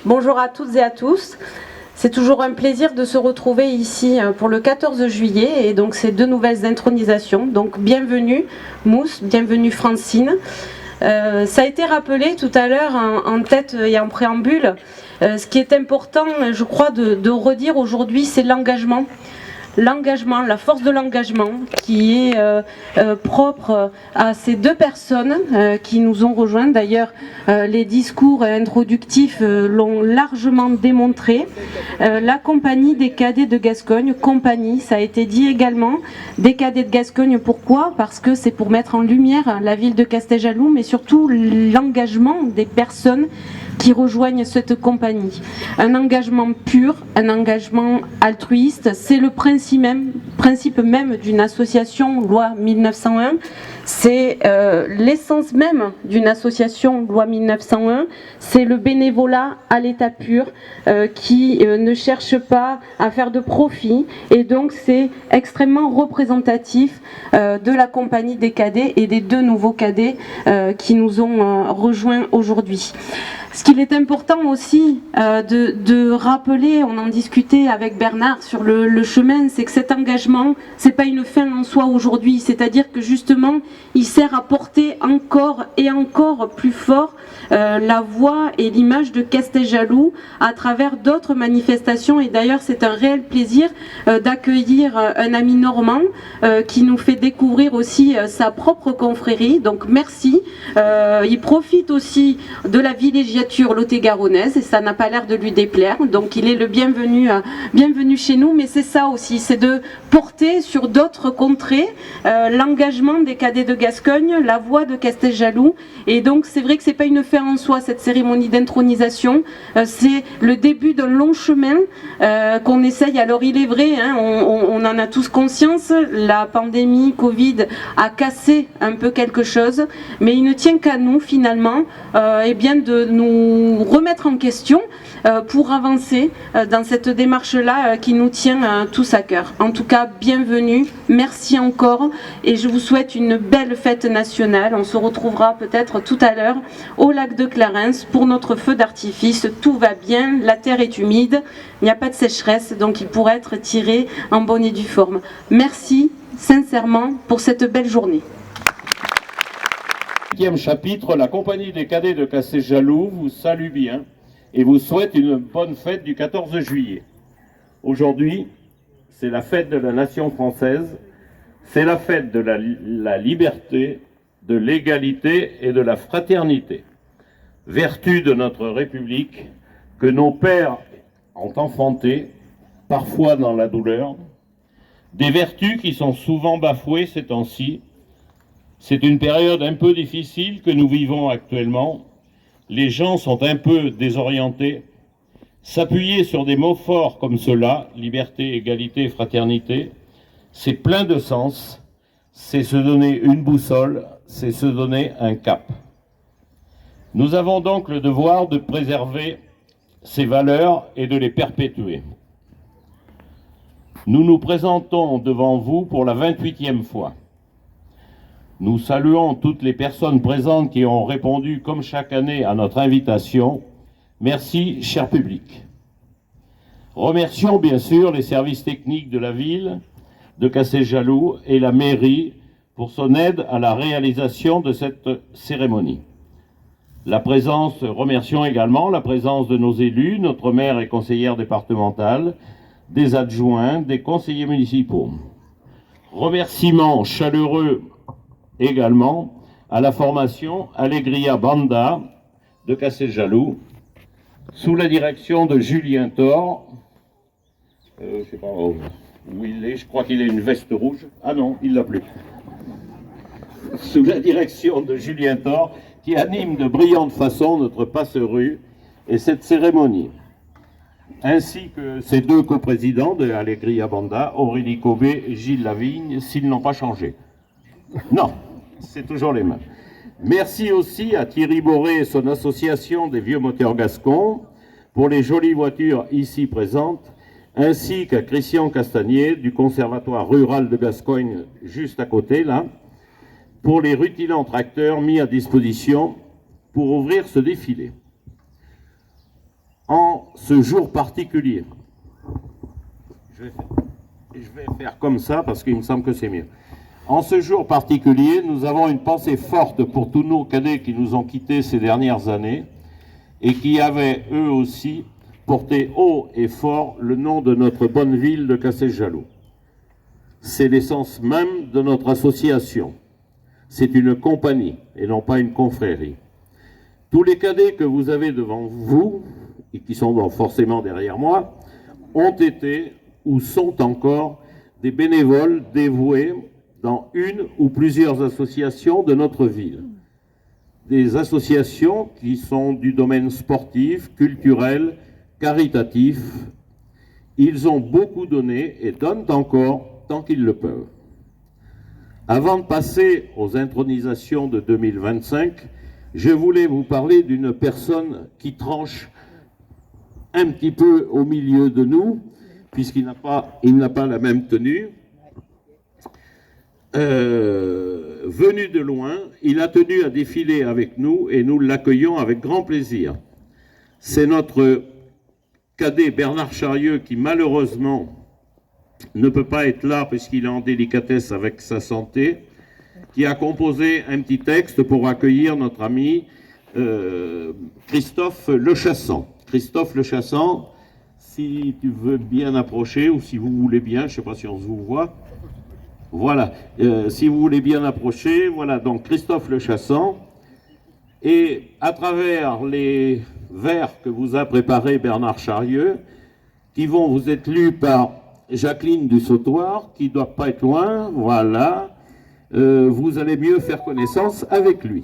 Bonjour à toutes et à tous. C'est toujours un plaisir de se retrouver ici pour le 14 juillet et donc ces deux nouvelles intronisations. Donc bienvenue Mousse, bienvenue Francine. Ça a été rappelé tout à l'heure en tête et en préambule. Ce qui est important, je crois, de redire aujourd'hui, c'est l'engagement. L'engagement, la force de l'engagement qui est propre à ces deux personnes qui nous ont rejoints. D'ailleurs, les discours introductifs l'ont largement démontré. La compagnie des cadets de Gascogne, compagnie, ça a été dit également, des cadets de Gascogne, pourquoi? Parce que c'est pour mettre en lumière la ville de Casteljaloux, mais surtout l'engagement des personnes qui rejoignent cette compagnie. Un engagement pur, un engagement altruiste, c'est le principe même d'une association loi 1901, c'est l'essence même d'une association loi 1901, c'est le bénévolat à l'état pur qui ne cherche pas à faire de profit et donc c'est extrêmement représentatif de la compagnie des cadets et des deux nouveaux cadets qui nous ont rejoints aujourd'hui. Ce qu'il est important aussi de rappeler, on en discutait avec Bernard sur le chemin, c'est que cet engagement, c'est pas une fin en soi aujourd'hui, c'est-à-dire que justement, il sert à porter encore et encore plus fort la voix et l'image de Casteljaloux à travers d'autres manifestations. Et d'ailleurs, c'est un réel plaisir d'accueillir un ami normand qui nous fait découvrir aussi sa propre confrérie. Donc merci. Il profite aussi de la villégiature lot-et-garonnaise et ça n'a pas l'air de lui déplaire. Donc il est le bienvenu, bienvenue chez nous. Mais c'est ça aussi, c'est de porter sur d'autres contrées l'engagement des cadets de Gascogne, la voix de Casteljaloux. Et donc c'est vrai que c'est pas une fin en soi cette cérémonie d'intronisation, c'est le début d'un long chemin qu'on essaye. Alors il est vrai, hein, on en a tous conscience, la pandémie Covid a cassé un peu quelque chose, mais il ne tient qu'à nous finalement eh bien de nous remettre en question pour avancer dans cette démarche-là qui nous tient tous à cœur. En tout cas, bienvenue, merci encore et je vous souhaite une belle fête nationale. On se retrouvera peut-être tout à l'heure au lac de Clarens pour notre feu d'artifice. Tout va bien, la terre est humide, il n'y a pas de sécheresse, donc il pourrait être tiré en bonne et due forme. Merci sincèrement pour cette belle journée. Chapitre, la compagnie des cadets de Casteljaloux vous salue bien et vous souhaite une bonne fête du 14 juillet. Aujourd'hui, c'est la fête de la nation française, c'est la fête de la liberté, de l'égalité et de la fraternité. Vertu de notre République que nos pères ont enfantée, parfois dans la douleur, des vertus qui sont souvent bafouées ces temps-ci. C'est une période un peu difficile que nous vivons actuellement. Les gens sont un peu désorientés. S'appuyer sur des mots forts comme ceux-là, liberté, égalité, fraternité, c'est plein de sens. C'est se donner une boussole, c'est se donner un cap. Nous avons donc le devoir de préserver ces valeurs et de les perpétuer. Nous nous présentons devant vous pour la 28e fois. Nous saluons toutes les personnes présentes qui ont répondu comme chaque année à notre invitation. Merci, cher public. Remercions bien sûr les services techniques de la ville de Casteljaloux et la mairie pour son aide à la réalisation de cette cérémonie. Remercions également la présence de nos élus, notre maire et conseillère départementale, des adjoints, des conseillers municipaux. Remerciements chaleureux également à la formation Alegria Banda de Casteljaloux, sous la direction de Julien Thor. Je ne sais pas où il est, je crois qu'il a une veste rouge. Ah non, il l'a plus. Sous la direction de Julien Thor, qui anime de brillante façon notre passe-rue et cette cérémonie. Ainsi que ses deux coprésidents de Alegria Banda, Aurélie Cobé et Gilles Lavigne, s'ils n'ont pas changé. Non, c'est toujours les mêmes. Merci aussi à Thierry Boré et son association des vieux moteurs gascons pour les jolies voitures ici présentes, ainsi qu'à Christian Castagnier du Conservatoire rural de Gascogne, juste à côté, là, pour les rutilants tracteurs mis à disposition pour ouvrir ce défilé. ce jour particulier. Je vais faire comme ça parce qu'il me semble que c'est mieux. En ce jour particulier, nous avons une pensée forte pour tous nos cadets qui nous ont quittés ces dernières années et qui avaient eux aussi porté haut et fort le nom de notre bonne ville de Cassel-Jaloux. C'est l'essence même de notre association. C'est une compagnie et non pas une confrérie. Tous les cadets que vous avez devant vous, et qui sont donc forcément derrière moi, ont été ou sont encore des bénévoles dévoués dans une ou plusieurs associations de notre ville. Des associations qui sont du domaine sportif, culturel, caritatif. Ils ont beaucoup donné et donnent encore tant qu'ils le peuvent. Avant de passer aux intronisations de 2025, je voulais vous parler d'une personne qui tranche un petit peu au milieu de nous, puisqu'il n'a pas la même tenue. Venu de loin, il a tenu à défiler avec nous et nous l'accueillons avec grand plaisir. C'est notre cadet Bernard Charieux qui malheureusement ne peut pas être là puisqu'il est en délicatesse avec sa santé, qui a composé un petit texte pour accueillir notre ami Christophe Lechassant. Christophe Lechassant, si tu veux bien approcher, ou si vous voulez bien, je ne sais pas si on se vous voit. Voilà, si vous voulez bien approcher, voilà, donc Christophe Lechassant. Et à travers les vers que vous a préparés Bernard Charieux, qui vont vous être lus par Jacqueline du Sautoir, qui ne doit pas être loin, voilà, vous allez mieux faire connaissance avec lui.